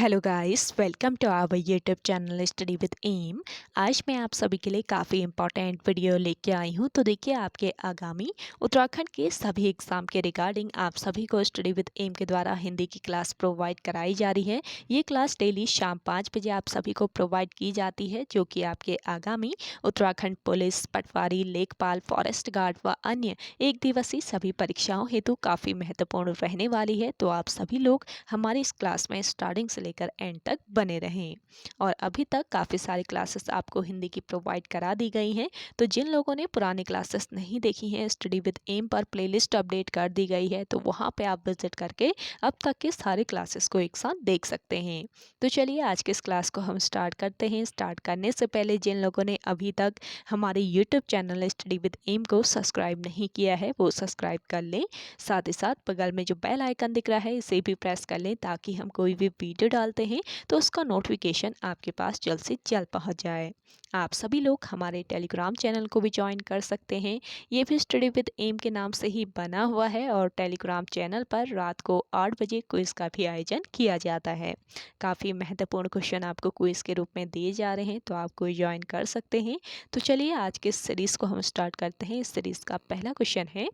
Hello guys, welcome to our YouTube channel study with M. आज मैं आप सभी के लिए काफ़ी इंपॉर्टेंट वीडियो लेके आई हूँ। तो देखिए, आपके आगामी उत्तराखंड के सभी एग्ज़ाम के रिगार्डिंग आप सभी को स्टडी विद एम के द्वारा हिंदी की क्लास प्रोवाइड कराई जा रही है। ये क्लास डेली शाम 5 बजे आप सभी को प्रोवाइड की जाती है, जो कि आपके आगामी उत्तराखंड पुलिस, पटवारी, लेखपाल, फॉरेस्ट गार्ड व अन्य एक दिवसीय सभी परीक्षाओं हेतु काफ़ी महत्वपूर्ण रहने वाली है। तो आप सभी लोग हमारी इस क्लास में स्टार्टिंग से लेकर एंड तक बने रहें। और अभी तक काफ़ी सारी क्लासेस आपको हिंदी की प्रोवाइड करा दी गई हैं। तो जिन लोगों ने पुरानी क्लासेस नहीं देखी हैं, स्टडी विद एम पर प्लेलिस्ट अपडेट कर दी गई है, तो वहाँ पे आप विजिट करके अब तक के सारे क्लासेस को एक साथ देख सकते हैं। तो चलिए, आज के इस क्लास को हम स्टार्ट करते हैं। स्टार्ट करने से पहले जिन लोगों ने अभी तक हमारे YouTube channel study with M को सब्सक्राइब नहीं किया है, वो सब्सक्राइब कर लें। साथ ही साथ बगल में जो बेल आइकन दिख रहा है, इसे भी प्रेस कर लें, ताकि हम कोई भी वीडियो डालते हैं तो उसका नोटिफिकेशन आपके पास जल्द से जल्द पहुंच जाए। आप सभी लोग हमारे टेलीग्राम चैनल को भी ज्वाइन कर सकते हैं। ये भी स्टडी विद एम के नाम से ही बना हुआ है और टेलीग्राम चैनल पर रात को 8 बजे क्विज़ का भी आयोजन किया जाता है। काफ़ी महत्वपूर्ण क्वेश्चन आपको क्विज़ के रूप में दिए जा रहे हैं, तो आप कोई ज्वाइन कर सकते हैं। तो चलिए, आज के इस सीरीज़ को हम स्टार्ट करते हैं। इस सीरीज़ का पहला क्वेश्चन है,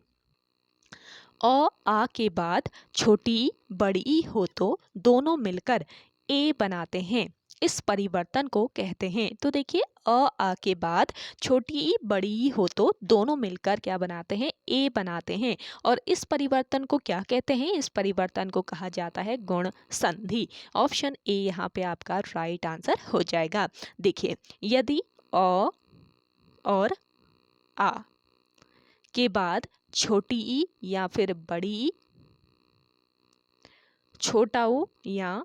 आ के बाद छोटी बड़ी हो तो दोनों मिलकर ए बनाते हैं, इस परिवर्तन को कहते हैं। तो देखिए, आ के बाद छोटी बड़ी हो तो दोनों मिलकर क्या बनाते हैं, ए बनाते हैं। और इस परिवर्तन को क्या कहते हैं? इस परिवर्तन को कहा जाता है गुण संधि। ऑप्शन ए यहाँ पे आपका राइट आंसर हो जाएगा। देखिए, यदि अ और आ के बाद छोटी ई या फिर बड़ी ई, छोटा ऊ या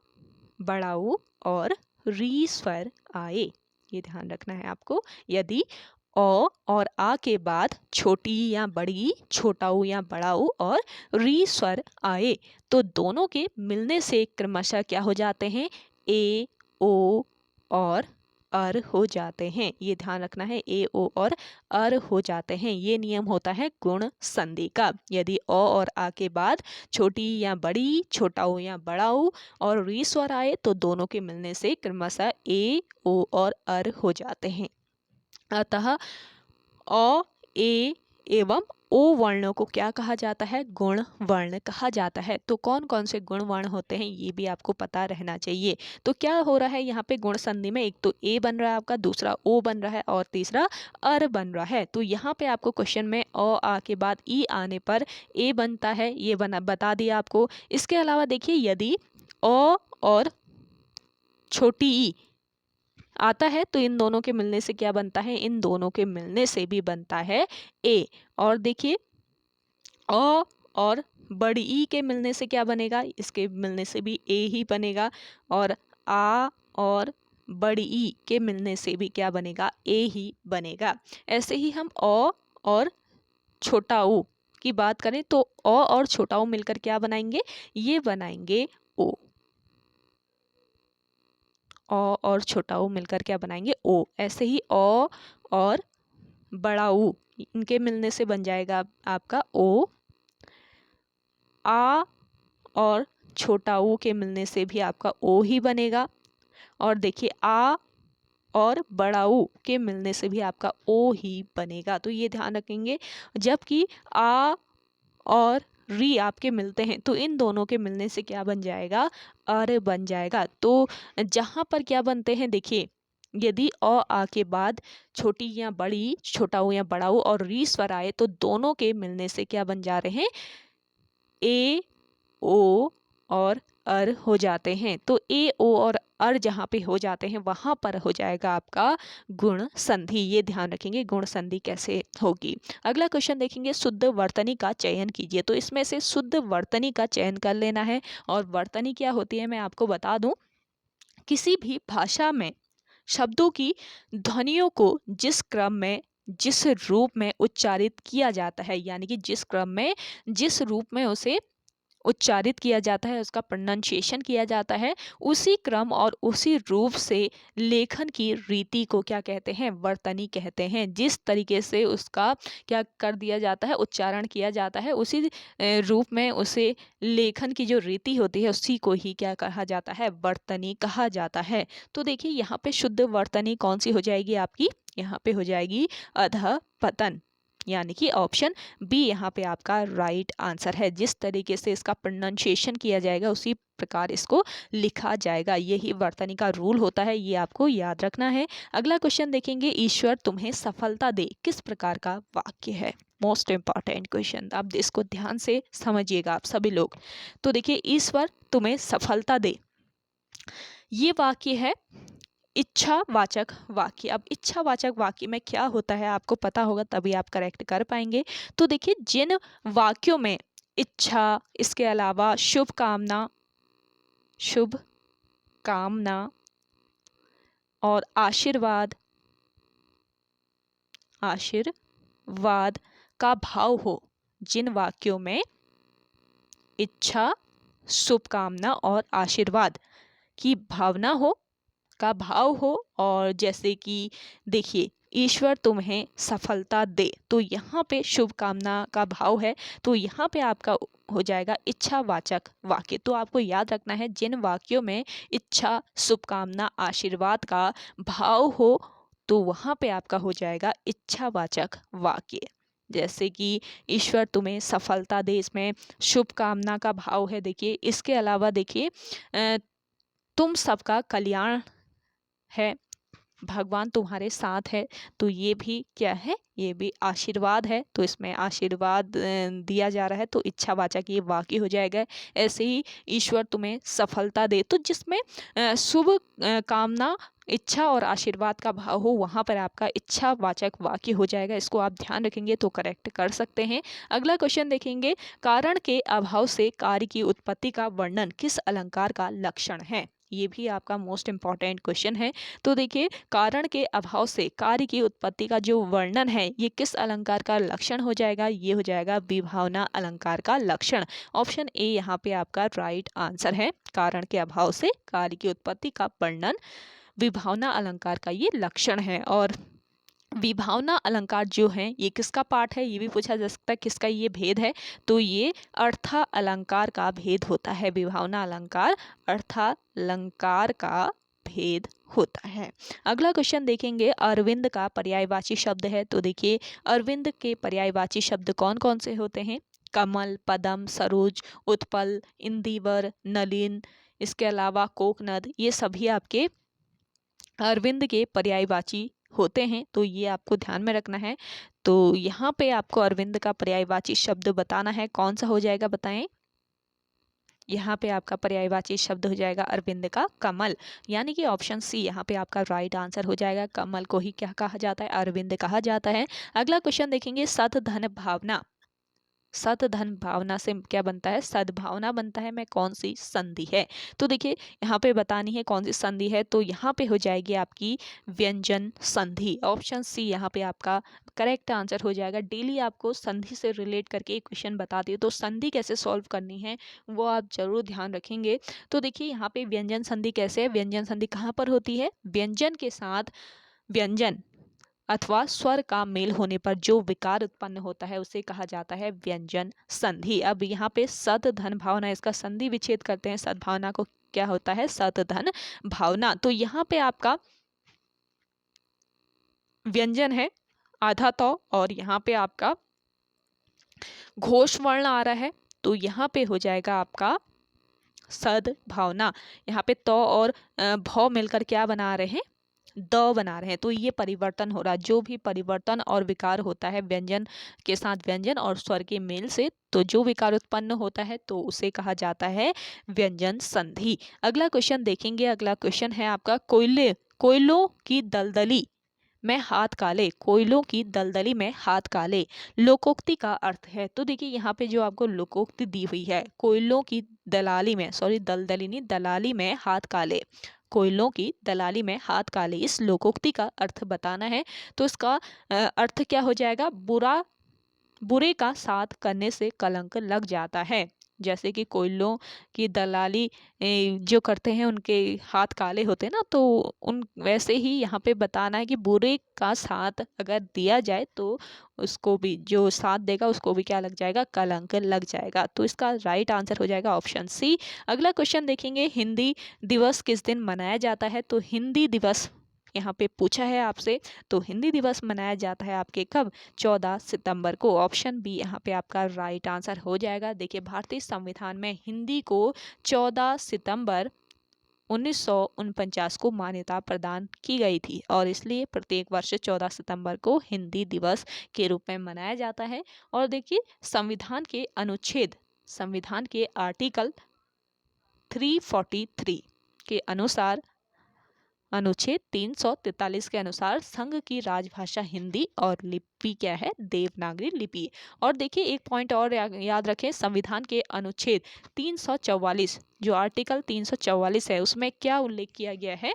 बड़ा ऊ और री स्वर आए, ये ध्यान रखना है आपको। यदि अ और आ के बाद छोटी ई या बड़ी ई, छोटा ऊ या बड़ा ऊ और री स्वर आए, तो दोनों के मिलने से क्रमशः क्या हो जाते हैं? ए, ओ और अर हो जाते हैं। ये ध्यान रखना है, ए, ओ और अर हो जाते हैं। ये नियम होता है गुण संधि का। यदि अ और आ के बाद छोटी या बड़ी, छोटा ऊ या बड़ा ऊ और री स्वर आए, तो दोनों के मिलने से क्रमशः ए, ओ और अर हो जाते हैं। अतः अ, ए एवं ओ वर्णों को क्या कहा जाता है? गुण वर्ण कहा जाता है। तो कौन कौन से गुण वर्ण होते हैं, ये भी आपको पता रहना चाहिए। तो क्या हो रहा है यहाँ पे गुण संधि में? एक तो ए बन रहा है आपका, दूसरा ओ बन रहा है और तीसरा अर बन रहा है। तो यहाँ पे आपको क्वेश्चन में अ आ के बाद ई आने पर ए बनता है, ये बना बता दिया आपको। इसके अलावा देखिए, यदि अ और छोटी ई आता है, तो इन दोनों के मिलने से क्या बनता है? इन दोनों के मिलने से भी बनता है ए। और देखिए, अ और बड़ी ई के मिलने से क्या बनेगा? इसके मिलने से भी ए ही बनेगा। और आ और बड़ी ई के मिलने से भी क्या बनेगा? ए ही बनेगा। ऐसे ही हम अ और छोटा ऊ की बात करें, तो अ और छोटा ऊ मिलकर क्या बनाएंगे? ये बनाएंगे ओ। अ और छोटा ऊ मिलकर क्या बनाएंगे? ओ। ऐसे ही अ और बड़ा ऊ, इनके मिलने से बन जाएगा आपका ओ। आ और छोटा ऊ के मिलने से भी आपका ओ ही बनेगा। और देखिए, आ और बड़ा ऊ के मिलने से भी आपका ओ ही बनेगा। तो ये ध्यान रखेंगे। जबकि आ और री आपके मिलते हैं, तो इन दोनों के मिलने से क्या बन जाएगा? अर बन जाएगा। तो जहाँ पर क्या बनते हैं, देखिए, यदि अ आ के बाद छोटी या बड़ी, छोटा ऊ या बड़ा ऊ और री स्वर आए, तो दोनों के मिलने से क्या बन जा रहे हैं? ए, ओ और अर हो जाते हैं। तो ए, ओ और अर जहाँ पे हो जाते हैं, वहाँ पर हो जाएगा आपका गुण संधि। ये ध्यान रखेंगे गुण संधि कैसे होगी। अगला क्वेश्चन देखेंगे, शुद्ध वर्तनी का चयन कीजिए। तो इसमें से शुद्ध वर्तनी का चयन कर लेना है। और वर्तनी क्या होती है, मैं आपको बता दूं। किसी भी भाषा में शब्दों की ध्वनियों को जिस क्रम में, जिस रूप में उच्चारित किया जाता है, यानी कि जिस क्रम में, जिस रूप में उसे उच्चारित किया जाता है, उसका प्रोनाउंसिएशन किया जाता है, उसी क्रम और उसी रूप से लेखन की रीति को क्या कहते हैं, वर्तनी कहते हैं। जिस तरीके से उसका क्या कर दिया जाता है, उच्चारण किया जाता है, उसी रूप में उसे लेखन की जो रीति होती है उसी को ही क्या कहा जाता है, वर्तनी कहा जाता है। तो देखिए यहाँ पे शुद्ध वर्तनी कौन सी हो जाएगी आपकी, यहाँ पे हो जाएगी अधःपतन, यानी कि ऑप्शन बी यहाँ पे आपका राइट आंसर है। जिस तरीके से इसका प्रोनाउंसिएशन किया जाएगा उसी प्रकार इसको लिखा जाएगा, यही वर्तनी का रूल होता है, ये आपको याद रखना है। अगला क्वेश्चन देखेंगे, ईश्वर तुम्हें सफलता दे किस प्रकार का वाक्य है। मोस्ट इंपॉर्टेंट क्वेश्चन, आप इसको ध्यान से समझिएगा आप सभी लोग। तो देखिए, ईश्वर तुम्हें सफलता दे, ये वाक्य है इच्छावाचक वाक्य। अब इच्छावाचक वाक्य में क्या होता है आपको पता होगा, तभी आप करेक्ट कर पाएंगे। तो देखिए, जिन वाक्यों में इच्छा, इसके अलावा शुभ कामना और आशीर्वाद का भाव हो, जिन वाक्यों में इच्छा, शुभकामना और आशीर्वाद की भावना हो, का भाव हो, और जैसे कि देखिए, ईश्वर तुम्हें सफलता दे, तो यहाँ पे शुभकामना का भाव है, तो यहाँ पे आपका हो जाएगा इच्छावाचक वाक्य। तो आपको याद रखना है, जिन वाक्यों में इच्छा, शुभकामना, आशीर्वाद का भाव हो, तो वहाँ पे आपका हो जाएगा इच्छावाचक वाक्य। जैसे कि ईश्वर तुम्हें सफलता दे, इसमें शुभकामना का भाव है। देखिए, इसके अलावा देखिए, तुम सबका कल्याण है, भगवान तुम्हारे साथ है, तो ये भी क्या है, ये भी आशीर्वाद है, तो इसमें आशीर्वाद दिया जा रहा है, तो इच्छावाचक ये वाक्य हो जाएगा। ऐसे ही ईश्वर तुम्हें सफलता दे, तो जिसमें शुभ कामना, इच्छा और आशीर्वाद का भाव हो, वहाँ पर आपका इच्छावाचक वाक्य हो जाएगा। इसको आप ध्यान रखेंगे तो करेक्ट कर सकते हैं। अगला क्वेश्चन देखेंगे, कारण के अभाव से कार्य की उत्पत्ति का वर्णन किस अलंकार का लक्षण है। ये भी आपका मोस्ट इंपॉर्टेंट क्वेश्चन है। तो देखिए, कारण के अभाव से कार्य की उत्पत्ति का जो वर्णन है, ये किस अलंकार का लक्षण हो जाएगा, ये हो जाएगा विभावना अलंकार का लक्षण। ऑप्शन ए यहाँ पे आपका राइट आंसर है। कारण के अभाव से कार्य की उत्पत्ति का वर्णन विभावना अलंकार का ये लक्षण है। और विभावना अलंकार जो है, ये किसका पाठ है, ये भी पूछा जा सकता है, किसका ये भेद है, तो ये अर्था अलंकार का भेद होता है। विभावना अलंकार अर्थालंकार का भेद होता है। अगला क्वेश्चन देखेंगे, अरविंद का पर्यायवाची शब्द है। तो देखिए, अरविंद के पर्यायवाची शब्द कौन कौन से होते हैं, कमल, पदम, सरोज, उत्पल, इंदिवर, नलिन, इसके अलावा कोकनद, ये सभी आपके अरविंद के पर्यायवाची होते हैं, तो ये आपको ध्यान में रखना है। तो यहाँ पे आपको अरविंद का पर्यायवाची शब्द बताना है, कौन सा हो जाएगा बताएं। यहाँ पे आपका पर्यायवाची शब्द हो जाएगा अरविंद का कमल, यानी कि ऑप्शन सी यहाँ पे आपका राइट आंसर हो जाएगा। कमल को ही क्या कहा जाता है, अरविंद कहा जाता है। अगला क्वेश्चन देखेंगे, सत धन भावना, सत धन भावना से क्या बनता है, सद्भावना बनता है, में कौन सी संधि है। तो देखिए, यहाँ पे बतानी है कौन सी संधि है, तो यहाँ पे हो जाएगी आपकी व्यंजन संधि। ऑप्शन सी यहाँ पे आपका करेक्ट आंसर हो जाएगा। डेली आपको संधि से रिलेट करके एक क्वेश्चन बताती है, तो संधि कैसे सॉल्व करनी है वो आप जरूर ध्यान रखेंगे। तो देखिए, यहाँ पे व्यंजन संधि कैसे है, व्यंजन संधि कहाँ पर होती है, व्यंजन के साथ व्यंजन अथवा स्वर का मेल होने पर जो विकार उत्पन्न होता है उसे कहा जाता है व्यंजन संधि। अब यहाँ पे सत धन भावना, इसका संधि विच्छेद करते हैं, सद्भावना को क्या होता है, सत धन भावना। तो यहाँ पे आपका व्यंजन है आधा तो, और यहाँ पे आपका घोष वर्ण आ रहा है, तो यहाँ पे हो जाएगा आपका सद्भावना। यहाँ पे तो और भौ मिलकर क्या बना रहे हैं, द बना रहे हैं, तो ये परिवर्तन हो रहा है। जो भी परिवर्तन और विकार होता है व्यंजन के साथ व्यंजन और स्वर के मेल से, तो जो विकार उत्पन्न होता है तो उसे कहा जाता है व्यंजन संधि। अगला क्वेश्चन देखेंगे, अगला क्वेश्चन है आपका, कोयलों की दलदली में हाथ काले, कोयलों की दलदली में हाथ काले लोकोक्ति का अर्थ है। तो देखिए, यहाँ पे जो आपको लोकोक्ति दी हुई है, कोयलों की दलाली में, सॉरी दलदली नहीं, दलाली में हाथ काले, कोयलों की दलाली में हाथ काले, इस लोकोक्ति का अर्थ बताना है। तो इसका अर्थ क्या हो जाएगा, बुरे का साथ करने से कलंक लग जाता है। जैसे कि कोयलों की दलाली जो करते हैं उनके हाथ काले होते हैं ना, तो उन वैसे ही यहाँ पे बताना है कि बुरे का साथ अगर दिया जाए तो उसको भी, जो साथ देगा उसको भी क्या लग जाएगा, कलंक लग जाएगा। तो इसका राइट आंसर हो जाएगा ऑप्शन सी। अगला क्वेश्चन देखेंगे, हिंदी दिवस किस दिन मनाया जाता है? तो हिंदी दिवस यहाँ पे पूछा है आपसे, तो हिंदी दिवस मनाया जाता है आपके कब? 14 सितंबर को। ऑप्शन बी यहाँ पे आपका राइट आंसर हो जाएगा। देखिए, भारतीय संविधान में हिंदी को 14 सितंबर 1949 को मान्यता प्रदान की गई थी और इसलिए प्रत्येक वर्ष 14 सितंबर को हिंदी दिवस के रूप में मनाया जाता है। और देखिए, संविधान के आर्टिकल 343 के अनुसार, अनुच्छेद 343 के अनुसार संघ की राजभाषा हिंदी और लिपि क्या है? देवनागरी लिपि। और देखिए, एक पॉइंट और याद रखें, संविधान के अनुच्छेद 344, जो आर्टिकल 344 है, उसमें क्या उल्लेख किया गया है?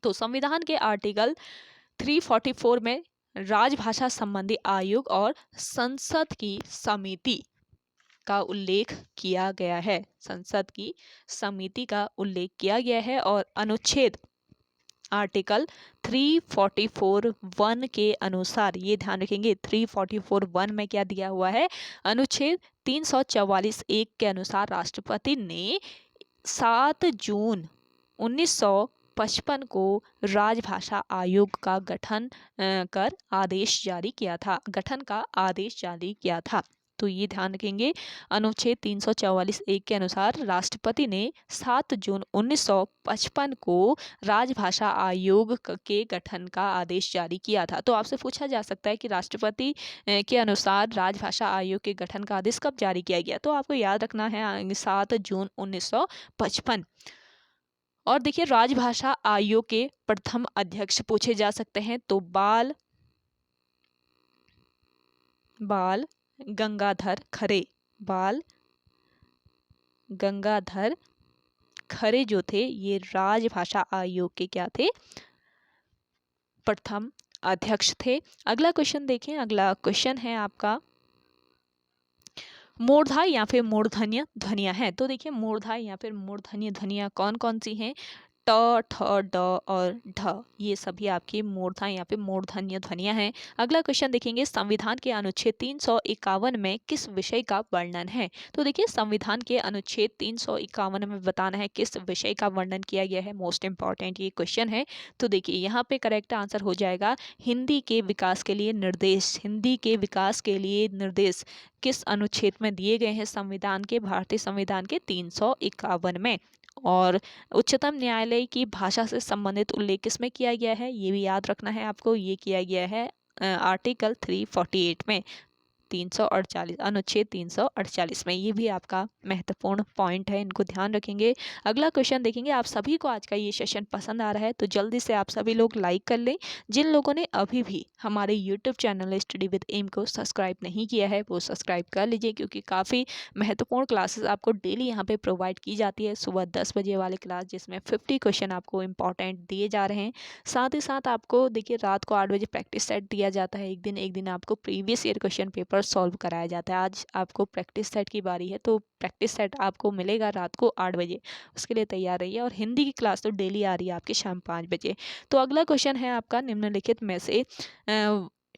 तो संविधान के आर्टिकल 344 में राजभाषा संबंधी आयोग और संसद की समिति का उल्लेख किया गया है। संसद की समिति का उल्लेख किया गया है। और अनुच्छेद आर्टिकल 344(1) के अनुसार, ये ध्यान रखेंगे, 344(1) में क्या दिया हुआ है? अनुच्छेद 344(1) के अनुसार राष्ट्रपति ने 7 जून 1955 को राजभाषा आयोग का गठन कर आदेश जारी किया था, गठन का आदेश जारी किया था। तो ये ध्यान रखेंगे, अनुच्छेद 344(1) के अनुसार राष्ट्रपति ने 7 जून 1955 को राजभाषा आयोग के गठन का आदेश जारी किया था। तो आपसे पूछा जा सकता है कि राष्ट्रपति के अनुसार राजभाषा आयोग के गठन का आदेश कब जारी किया गया? तो आपको याद रखना है 7 जून 1955। और देखिए, राजभाषा आयोग के प्रथम अध्यक्ष पूछे जा सकते हैं, तो बाल गंगाधर खरे। बाल गंगाधर खरे जो थे, ये राजभाषा आयोग के क्या थे? प्रथम अध्यक्ष थे। अगला क्वेश्चन देखें, अगला क्वेश्चन है आपका, मूर्धाय या फिर मूर्धन्य ध्वनियां हैं। तो देखिए, मूर्धाय या फिर मूर्धन्य ध्वनियां कौन कौन सी हैं? ट, ठ, ड और ढ, ये सभी आपकी मूर्धाएं या फिर मूर्धन्य ध्वनियां हैं। अगला क्वेश्चन देखेंगे, संविधान के अनुच्छेद 351 में किस विषय का वर्णन है? तो देखिए, संविधान के अनुच्छेद 351 में बताना है किस विषय का वर्णन किया गया है। मोस्ट इंपॉर्टेंट ये क्वेश्चन है। तो देखिए, यहाँ पे करेक्ट आंसर हो जाएगा हिंदी के विकास के लिए निर्देश। हिंदी के विकास के लिए निर्देश किस अनुच्छेद में दिए गए हैं? संविधान के, भारतीय संविधान के 351 में। और उच्चतम न्यायालय की भाषा से संबंधित उल्लेख किसमें किया गया है? ये भी याद रखना है आपको, ये किया गया है आर्टिकल 348 में, 348, अनुच्छेद 348 में। ये भी आपका महत्वपूर्ण पॉइंट है, इनको ध्यान रखेंगे। अगला क्वेश्चन देखेंगे। आप सभी को आज का ये सेशन पसंद आ रहा है तो जल्दी से आप सभी लोग लाइक कर लें। जिन लोगों ने अभी भी हमारे YouTube channel study with M को सब्सक्राइब नहीं किया है वो सब्सक्राइब कर लीजिए, क्योंकि काफ़ी महत्वपूर्ण क्लासेस आपको डेली यहाँ पे प्रोवाइड की जाती है। सुबह 10 बजे वाली क्लास, जिसमें 50 क्वेश्चन आपको इंपॉर्टेंट दिए जा रहे हैं। साथ ही साथ आपको देखिए, रात को 8 बजे प्रैक्टिस सेट दिया जाता है। एक दिन आपको previous year question paper solve कराया जाता है। आज आपको प्रैक्टिस सेट की बारी है, तो प्रैक्टिस सेट आपको मिलेगा रात को 8 बजे, उसके लिए तैयार रहिए। और हिंदी की क्लास तो डेली आ रही है आपके शाम 5 बजे। तो अगला क्वेश्चन है आपका, निम्नलिखित में से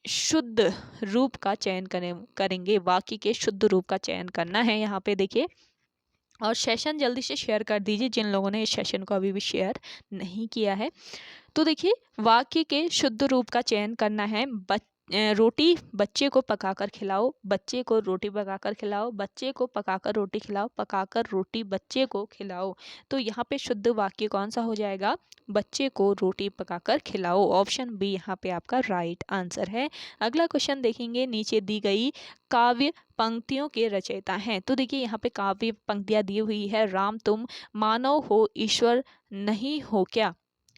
शुद्ध रूप का चयन करेंगे। वाक्य के शुद्ध रूप का चयन करना है यहाँ पे देखिए। और सेशन जल्दी से शेयर कर दीजिए जिन लोगों ने इस सेशन को अभी भी शेयर नहीं किया है। तो देखिए, वाक्य के शुद्ध रूप का चयन करना है। रोटी बच्चे को पकाकर खिलाओ, बच्चे को रोटी पकाकर खिलाओ, बच्चे को पकाकर रोटी खिलाओ, पकाकर रोटी बच्चे को खिलाओ। तो यहाँ पे शुद्ध वाक्य कौन सा हो जाएगा? बच्चे को रोटी पकाकर खिलाओ। ऑप्शन बी यहाँ पे आपका राइट आंसर है। अगला क्वेश्चन देखेंगे, नीचे दी गई काव्य पंक्तियों के रचयिता हैं। तो देखिए, यहाँ पे काव्य पंक्तियाँ दी हुई है। राम तुम मानव हो, ईश्वर नहीं हो क्या,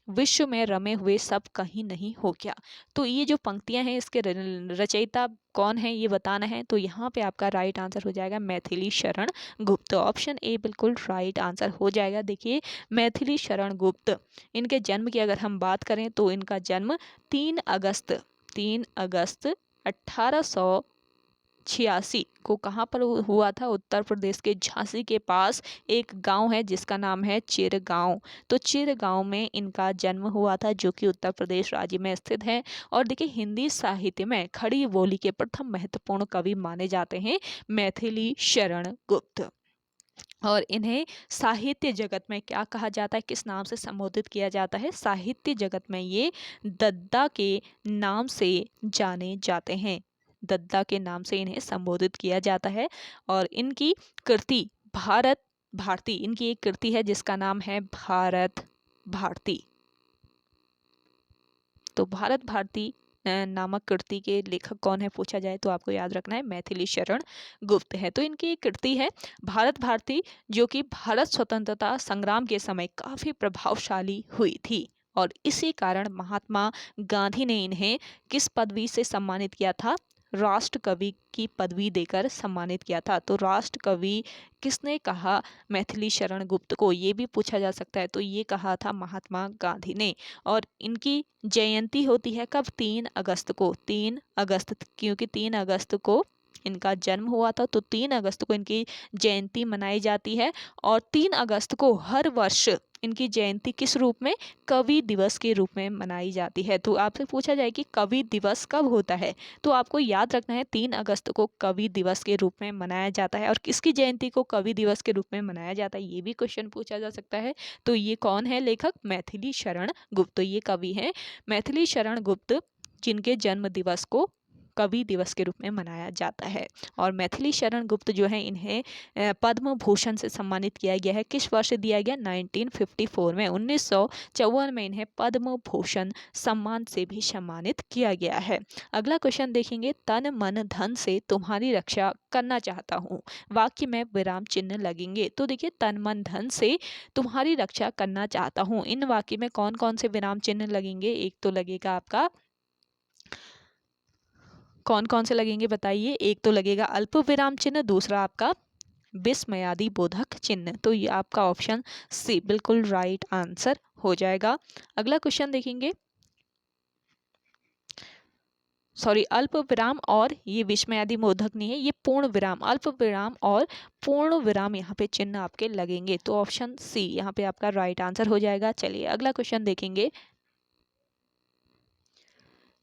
विश्व में रमे हुए सब कहीं नहीं हो क्या। तो ये जो पंक्तियां हैं, इसके रचयिता कौन है ये बताना है। तो यहाँ पे आपका राइट आंसर हो जाएगा मैथिली शरण गुप्त। ऑप्शन ए बिल्कुल राइट आंसर हो जाएगा। देखिए, मैथिली शरण गुप्त, इनके जन्म की अगर हम बात करें तो इनका जन्म 3 अगस्त 1800 1886 को कहाँ पर हुआ था? उत्तर प्रदेश के झांसी के पास एक गांव है जिसका नाम है चिरगांव। तो चिरगांव में इनका जन्म हुआ था, जो कि उत्तर प्रदेश राज्य में स्थित है। और देखिए, हिंदी साहित्य में खड़ी बोली के प्रथम महत्वपूर्ण कवि माने जाते हैं मैथिली शरण गुप्त। और इन्हें साहित्य जगत में क्या कहा जाता है, किस नाम से संबोधित किया जाता है? साहित्य जगत में ये दद्दा के नाम से जाने जाते हैं। दद्दा के नाम से इन्हें संबोधित किया जाता है। और इनकी कृति भारत भारती, इनकी एक कृति है जिसका नाम है भारत भारती। तो भारत भारती नामक कृति के लेखक कौन है पूछा जाए तो आपको याद रखना है मैथिली शरण गुप्त है। तो इनकी एक कृति है भारत भारती, जो कि भारत स्वतंत्रता संग्राम के समय काफ़ी प्रभावशाली हुई थी। और इसी कारण महात्मा गांधी ने इन्हें किस पदवी से सम्मानित किया था? राष्ट्र कवि की पदवी देकर सम्मानित किया था। तो राष्ट्र कवि किसने कहा मैथिली शरण गुप्त को, ये भी पूछा जा सकता है। तो ये कहा था महात्मा गांधी ने। और इनकी जयंती होती है कब? 3 अगस्त को। 3 अगस्त, क्योंकि 3 अगस्त को इनका जन्म हुआ था, तो 3 अगस्त को इनकी जयंती मनाई जाती है। और 3 अगस्त को हर वर्ष इनकी जयंती किस रूप में? कवि दिवस के रूप में मनाई जाती है। तो आपसे पूछा जाए कि कवि दिवस कब होता है, तो आपको याद रखना है 3 अगस्त को कवि दिवस के रूप में मनाया जाता है। और किसकी जयंती को कवि दिवस के रूप में मनाया जाता है, ये भी क्वेश्चन पूछा जा सकता है। तो ये कौन है लेखक? मैथिली शरण गुप्त। तो ये कवि हैं मैथिली शरण गुप्त, जिनके जन्म दिवस को कवि दिवस के रूप में मनाया जाता है। और मैथिली शरण गुप्त जो है, इन्हें पद्म भूषण से सम्मानित किया गया है। किस वर्ष दिया गया? 1954 में, 1954 में इन्हें पद्म भूषण सम्मान से भी सम्मानित किया गया है। अगला क्वेश्चन देखेंगे, तन मन धन से तुम्हारी रक्षा करना चाहता हूँ, वाक्य में विराम चिन्ह लगेंगे। तो देखिए, तन मन धन से तुम्हारी रक्षा करना चाहता हूँ, इन वाक्य में कौन कौन से विराम चिन्ह लगेंगे? एक तो लगेगा आपका, कौन कौन से लगेंगे बताइए? एक तो लगेगा अल्प विराम चिन्ह, दूसरा आपका विस्मयादि बोधक चिन्ह। तो ये आपका ऑप्शन सी बिल्कुल राइट आंसर हो जाएगा। अगला क्वेश्चन देखेंगे, सॉरी, अल्प विराम और ये विस्मयादि बोधक नहीं है, ये पूर्ण विराम, अल्प विराम और पूर्ण विराम यहाँ पे चिन्ह आपके लगेंगे। तो ऑप्शन सी यहाँ पे आपका राइट आंसर हो जाएगा। चलिए अगला क्वेश्चन देखेंगे,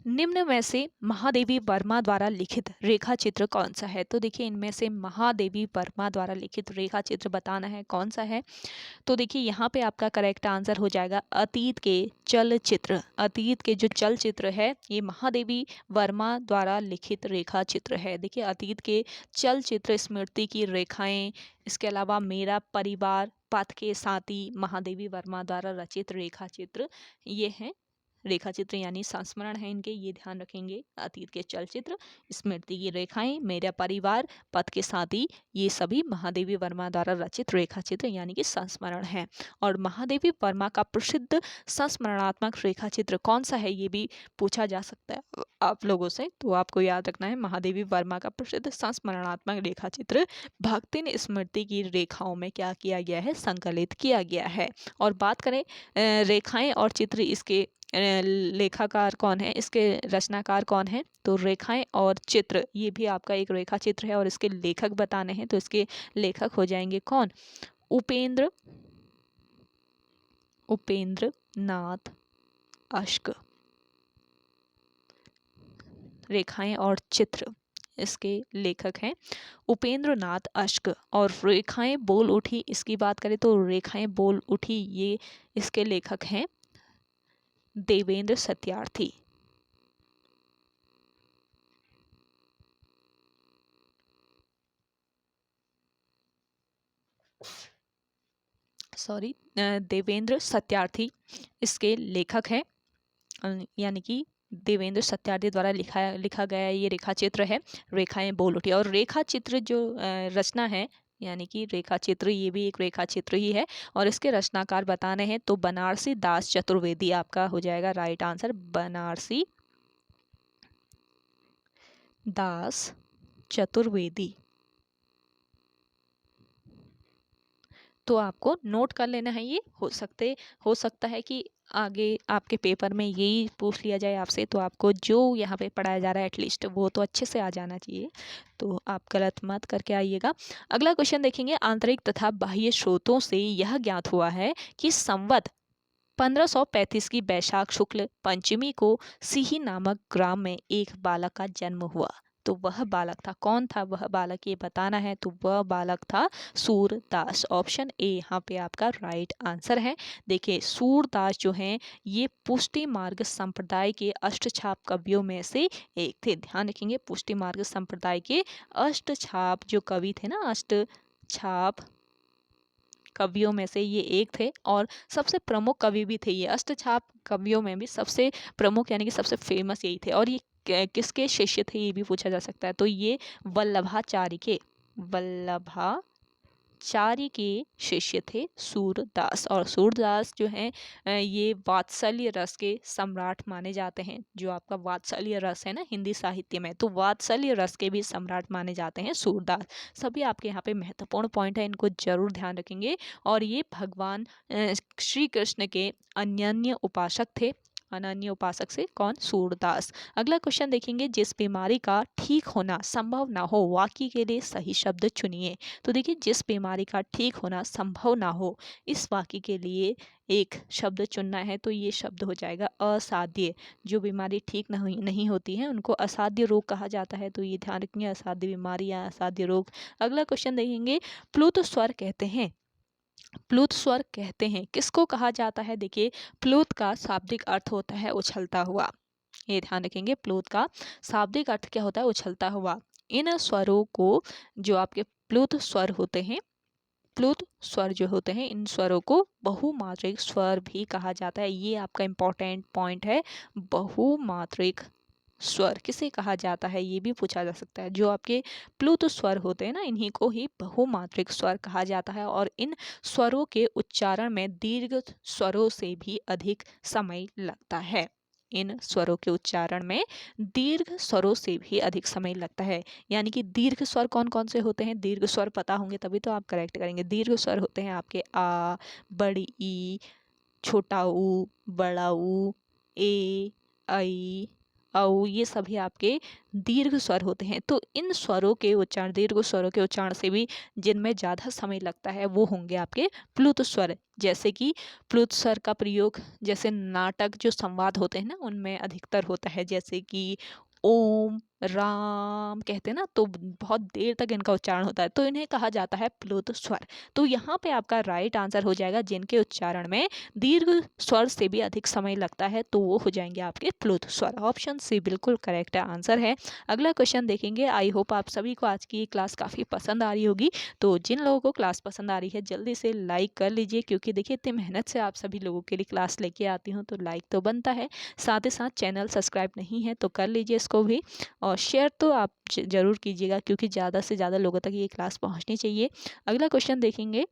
निम्न में से महादेवी वर्मा द्वारा लिखित रेखा चित्र कौन सा है? तो देखिए, इनमें से महादेवी वर्मा द्वारा लिखित रेखा चित्र बताना है कौन सा है। तो देखिए, यहाँ पे आपका करेक्ट आंसर हो जाएगा अतीत के चलचित्र। अतीत के जो चलचित्र है, ये महादेवी वर्मा द्वारा लिखित रेखा चित्र है। देखिए, अतीत के चलचित्र स्मृति की रेखाएं, इसके अलावा मेरा परिवार, पथ के साथी, महादेवी वर्मा द्वारा रचित रेखा चित्र, ये हैं रेखा चित्र यानी संस्मरण है इनके, ये ध्यान रखेंगे। अतीत के चलचित्र, स्मृति की रेखाएं, मेरा परिवार, पथ के साथी, ये सभी महादेवी वर्मा द्वारा रचित रेखा चित्र यानी कि संस्मरण है। और महादेवी वर्मा का प्रसिद्ध संस्मरणात्मक रेखा चित्र कौन सा है, ये भी पूछा जा सकता है आप लोगों से। तो आपको याद रखना है, महादेवी वर्मा का प्रसिद्ध संस्मरणात्मक रेखा चित्र भक्तिन स्मृति की रेखाओं में क्या किया गया है? संकलित किया गया है। और बात करें रेखाएं और चित्र, इसके लेखाकार कौन है, इसके रचनाकार कौन है? तो रेखाएं और चित्र, ये भी आपका एक रेखा चित्र है और इसके लेखक बताने हैं। तो इसके लेखक हो जाएंगे कौन? उपेंद्र नाथ अश्क। रेखाएं और चित्र, इसके लेखक हैं उपेंद्र नाथ अश्क। और रेखाएं बोल उठी, इसकी बात करें तो रेखाएं बोल उठी, ये इसके लेखक हैं देवेंद्र सत्यार्थी। सॉरी, देवेंद्र सत्यार्थी इसके लेखक हैं, यानी कि देवेंद्र सत्यार्थी द्वारा लिखा गया ये रेखा चित्र है, रेखाएं बोल उठी। और रेखा चित्र जो रचना है, यानी कि रेखा चित्र, ये भी एक रेखा चित्र ही है। और इसके रचनाकार बताने हैं तो बनारसी दास चतुर्वेदी आपका हो जाएगा राइट आंसर। बनारसी दास चतुर्वेदी। तो आपको नोट कर लेना है, ये हो सकता है कि आगे आपके पेपर में यही पूछ लिया जाए आपसे, तो आपको जो यहाँ पे पढ़ाया जा रहा है एटलीस्ट वो तो अच्छे से आ जाना चाहिए, तो आप गलत मत करके आइएगा। अगला क्वेश्चन देखेंगे, आंतरिक तथा बाह्य स्रोतों से यह ज्ञात हुआ है कि संवत 1535 की वैशाख शुक्ल पंचमी को सिही नामक ग्राम में एक बालक का जन्म हुआ। तो वह बालक था, कौन था वह बालक, ये बताना है। तो वह बालक था सूरदास। ऑप्शन ए यहाँ पे आपका राइट आंसर है। देखिए सूरदास जो हैं ये पुष्टि मार्ग संप्रदाय के अष्टछाप कवियों में से एक थे। ध्यान रखेंगे, पुष्टि मार्ग संप्रदाय के अष्टछाप जो कवि थे ना, अष्टछाप कवियों में से ये एक थे और सबसे प्रमुख कवि भी थे। ये अष्टछाप कवियों में भी सबसे प्रमुख यानी कि सबसे फेमस यही थे। और ये किसके शिष्य थे ये भी पूछा जा सकता है। तो ये वल्लभाचार्य के शिष्य थे सूरदास। और सूरदास जो हैं ये वात्सल्य रस के सम्राट माने जाते हैं। जो आपका वात्सल्य रस है ना हिंदी साहित्य में, तो वात्सल्य रस के भी सम्राट माने जाते हैं सूरदास। सभी आपके यहाँ पे महत्वपूर्ण पॉइंट है, इनको जरूर ध्यान रखेंगे। और ये भगवान श्री कृष्ण के अनन्य उपासक थे। अनन्य उपासक से कौन, सूरदास। अगला क्वेश्चन देखेंगे, जिस बीमारी का ठीक होना संभव ना हो वाक्य के लिए सही शब्द चुनिए। तो देखिए जिस बीमारी का ठीक होना संभव ना हो, इस वाक्य के लिए एक शब्द चुनना है। तो ये शब्द हो जाएगा असाध्य। जो बीमारी ठीक नहीं होती है उनको असाध्य रोग कहा जाता है। तो ये ध्यान रखेंगे, असाध्य बीमारी या असाध्य रोग। अगला क्वेश्चन देखेंगे, प्लुत स्वर कहते हैं, प्लुत स्वर कहते हैं किसको कहा जाता है। देखिए प्लुत का शाब्दिक अर्थ होता है उछलता हुआ। ये ध्यान रखेंगे, प्लुत का शाब्दिक अर्थ क्या होता है, उछलता हुआ। इन स्वरों को जो आपके प्लुत स्वर होते हैं, प्लुत स्वर जो होते हैं, इन स्वरों को बहुमात्रिक स्वर भी कहा जाता है। ये आपका इंपॉर्टेंट पॉइंट है, बहुमात्रिक स्वर किसे कहा जाता है ये भी पूछा जा सकता है। जो आपके प्लुत स्वर होते हैं ना, इन्हीं को ही बहुमात्रिक स्वर कहा जाता है। और इन स्वरों के उच्चारण में दीर्घ स्वरों से भी अधिक समय लगता है। इन स्वरों के उच्चारण में दीर्घ स्वरों से भी अधिक समय लगता है। यानी कि दीर्घ स्वर कौन कौन से होते हैं, दीर्घ स्वर पता होंगे तभी तो आप करेक्ट करेंगे। दीर्घ स्वर होते हैं आपके आ, बड़ी ई, छोटा ऊ, बड़ा ऊ, ए, ऐ, औ, ये सभी आपके दीर्घ स्वर होते हैं। तो इन स्वरों के उच्चारण, दीर्घ स्वरों के उच्चारण से भी जिनमें ज़्यादा समय लगता है वो होंगे आपके प्लुत स्वर। जैसे कि प्लुत स्वर का प्रयोग जैसे नाटक जो संवाद होते हैं ना उनमें अधिकतर होता है। जैसे कि ओम राम कहते हैं ना, तो बहुत देर तक इनका उच्चारण होता है, तो इन्हें कहा जाता है प्लुत स्वर। तो यहाँ पे आपका राइट आंसर हो जाएगा, जिनके उच्चारण में दीर्घ स्वर से भी अधिक समय लगता है तो वो हो जाएंगे आपके प्लुत स्वर। ऑप्शन सी बिल्कुल करेक्ट आंसर है। अगला क्वेश्चन देखेंगे। आई होप आप सभी को आज की ये क्लास काफ़ी पसंद आ रही होगी। तो जिन लोगों को क्लास पसंद आ रही है जल्दी से लाइक कर लीजिए, क्योंकि देखिए इतनी मेहनत से आप सभी लोगों के लिए क्लास लेके आती हूँ तो लाइक तो बनता है। साथ ही साथ चैनल सब्सक्राइब नहीं है तो कर लीजिए इसको भी, और शेयर तो आप ज़रूर कीजिएगा क्योंकि ज़्यादा से ज़्यादा लोगों तक ये क्लास पहुँचनी चाहिए। अगला क्वेश्चन देखेंगे,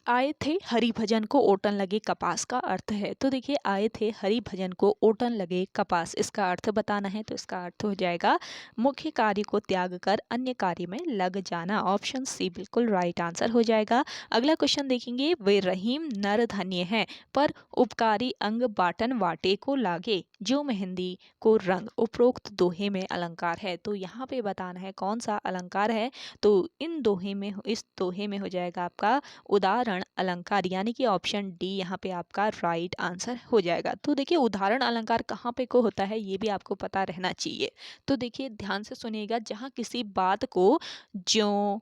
आए थे हरि भजन को ओटन लगे कपास का अर्थ है। तो देखिए आए थे हरि भजन को ओटन लगे कपास, इसका अर्थ बताना है। तो इसका अर्थ हो जाएगा मुख्य कार्य को त्याग कर अन्य कार्य में लग जाना। ऑप्शन सी बिल्कुल राइट आंसर हो जाएगा। अगला क्वेश्चन देखेंगे, वे रहीम नर धन्य हैं पर उपकारी अंग बाटन वाटे को लागे जो मेहंदी को रंग। उपरोक्त दोहे में अलंकार है। तो यहाँ पे बताना है कौन सा अलंकार है। तो इन दोहे में, इस दोहे में हो जाएगा आपका उदाहरण अलंकार, यानी कि ऑप्शन डी यहाँ पे आपका राइट आंसर हो जाएगा। तो देखिए उदाहरण अलंकार कहाँ पे को होता है ये भी आपको पता रहना चाहिए। तो देखिए ध्यान से सुनिएगा, जहाँ किसी बात को ज्यों,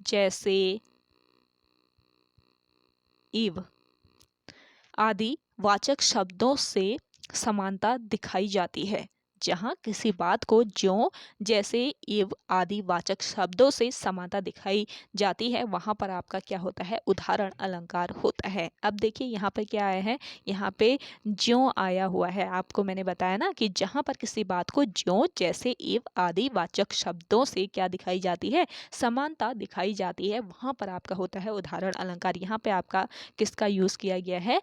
जैसे, इव आदि वाचक शब्दों से समानता दिखाई जाती है। जहाँ किसी बात को ज्यों, जैसे, इव आदि वाचक शब्दों से समानता दिखाई जाती है वहाँ पर आपका क्या होता है, उदाहरण अलंकार होता है। अब देखिए यहाँ पर क्या आया है, यहाँ पे ज्यों आया हुआ है। आपको मैंने बताया ना कि जहाँ पर किसी बात को ज्यों, जैसे, इव आदि वाचक शब्दों से क्या दिखाई जाती है, समानता दिखाई जाती है, वहाँ पर आपका होता है उदाहरण अलंकार। यहाँ पे आपका किसका यूज़ किया गया है,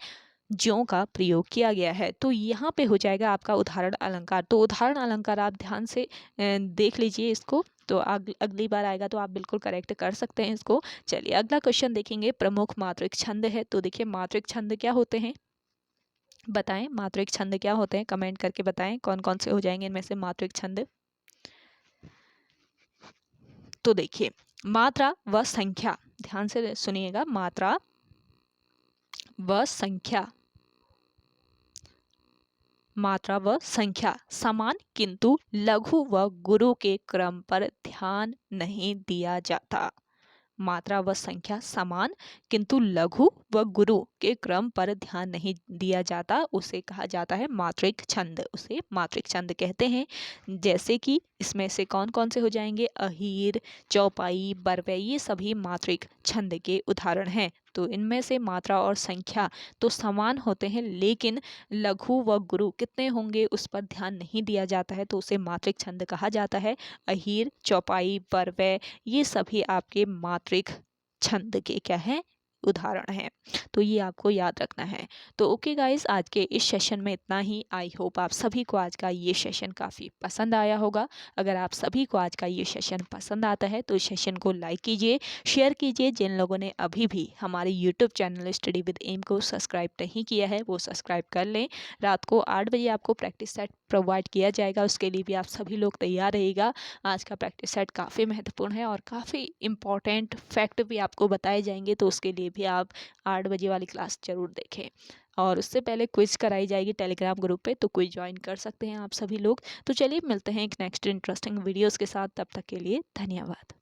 ज्यों का प्रयोग किया गया है। तो यहाँ पे हो जाएगा आपका उदाहरण अलंकार। तो उदाहरण अलंकार आप ध्यान से देख लीजिए इसको, तो अगली बार आएगा तो आप बिल्कुल करेक्ट कर सकते हैं इसको। चलिए अगला क्वेश्चन देखेंगे, प्रमुख मात्रिक छंद है। तो देखिए मात्रिक छंद क्या होते हैं, बताएं मात्रिक छंद क्या होते हैं, कमेंट करके बताएं कौन कौन से हो जाएंगे इनमें से मात्रिक छंद। तो देखिए मात्रा व संख्या, ध्यान से सुनिएगा, मात्रा व संख्या, मात्रा व संख्या समान किंतु लघु व गुरु के क्रम पर ध्यान नहीं दिया जाता। मात्रा व संख्या समान किंतु लघु व गुरु के क्रम पर ध्यान नहीं दिया जाता, उसे कहा जाता है मात्रिक छंद, उसे मात्रिक छंद कहते हैं। जैसे कि इसमें से कौन कौन से हो जाएंगे, अहीर, चौपाई, बरवे, ये सभी मात्रिक छंद के उदाहरण हैं। तो इनमें से मात्रा और संख्या तो समान होते हैं, लेकिन लघु व गुरु कितने होंगे उस पर ध्यान नहीं दिया जाता है, तो उसे मात्रिक छंद कहा जाता है। अहीर, चौपाई, बरवे, ये सभी आपके मात्रिक छंद के क्या है, उदाहरण हैं। तो ये आपको याद रखना है। तो ओके गाइस, आज के इस सेशन में इतना ही। आई होप आप सभी को आज का ये सेशन काफ़ी पसंद आया होगा। अगर आप सभी को आज का ये सेशन पसंद आता है तो इस सेशन को लाइक कीजिए, शेयर कीजिए। जिन लोगों ने अभी भी हमारे YouTube channel study with M को सब्सक्राइब नहीं किया है वो सब्सक्राइब कर लें। रात को 8 बजे आपको प्रैक्टिस सेट प्रोवाइड किया जाएगा, उसके लिए भी आप सभी लोग तैयार रहिएगा। आज का प्रैक्टिस सेट काफ़ी महत्वपूर्ण है और काफ़ी इंपॉर्टेंट फैक्ट भी आपको बताए जाएंगे, तो उसके लिए भी आप 8 बजे वाली क्लास ज़रूर देखें। और उससे पहले क्विज कराई जाएगी टेलीग्राम ग्रुप पे, तो क्विज ज्वाइन कर सकते हैं आप सभी लोग। तो चलिए मिलते हैं एक नेक्स्ट इंटरेस्टिंग वीडियोस के साथ, तब तक के लिए धन्यवाद।